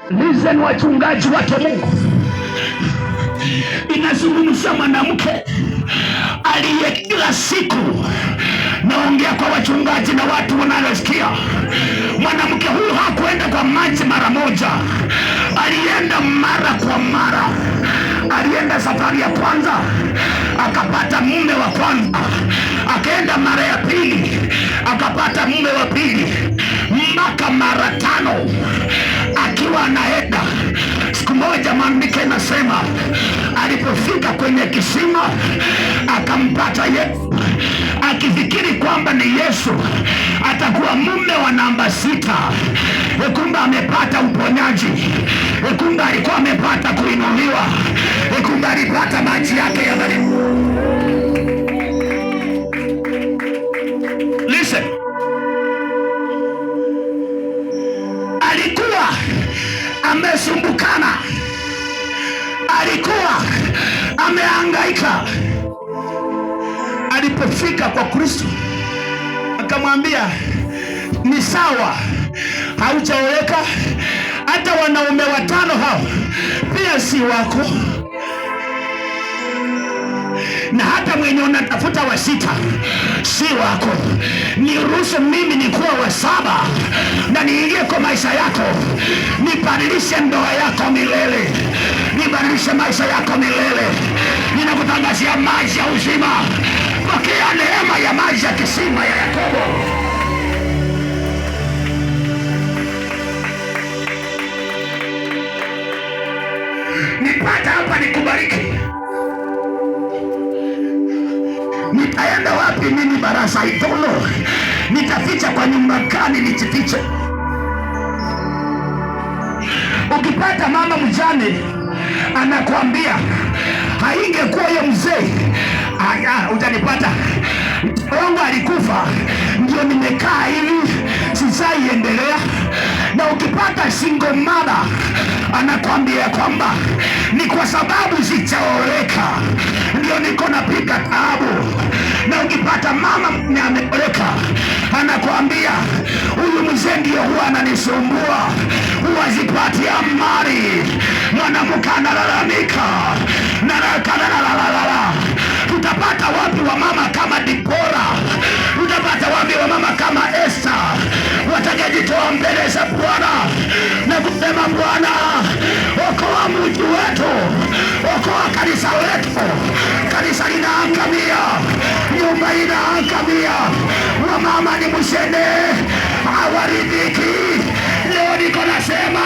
Listen wachungaji wake Mungu, inazungumza mwanamke aliye kila siku. Naongea kwa wachungaji na watu wanaosikia. Mwanamke huyu hakuenda kwa maji mara moja, alienda mara kwa mara. Alienda safari ya kwanza akapata mume wa kwanza, akaenda mara ya pili akapata mume wa pili, mpaka mara 5 akiwa anaenda. Siku moja maandiko inasema alipofika kwenye kisima akampata Yesu, akifikiri kwamba ni Yesu atakuwa mume wa namba 6. Kumbe amepata uponyaji, kumbe alikuwa amepata kuinuliwa, kumbe alipata maji yake ya baridi. Listen, alikuwa amesumbukana, alikuwa amehangaika. Alipofika kwa Kristo akamwambia, ni sawa, haujaoleka, hata wanaume 5 hao pia si wako, na hata mwenye unatafuta wa 6 si wako. Niruhusu mimi nikuwa wa 7 na niingie kwa maisha yako, nibadilishe ndoa yako milele, nibadilishe maisha yako milele. Ninakutangazia maji ya uzima. Pokea neema ya maji ya kisima ya Yakobo. Nipata hapa nikubariki. Nitaenda wapi mimi Barasa? I don't know. Nitaficha kwa nyumba gani nijifiche? Ukipata mama mjane anakuambia haingekuwa huyo mzee, utanipata wangu alikufa ndio nimekaa hivi sisaiendelea. Na ukipata single mother anakuambia kwamba ni kwa sababu sijaoleka ndio niko napiga taabu. Na ukipata mama ameoleka anakuambia huyu mzee ndio huwa ananisumbua, huwa sipati amani. Mwanamke analalamika na tutapata wapi wa mama kama Dipora? Tutapata wapi wa mama kama Esther watakayejitoa mbele za Bwana na kusema, Bwana, okoa mji wetu, okoa kanisa letu, kanisa linaangamia, nyumba inaangamia, wamama ni mshene hawaridhiki. Leo niko nasema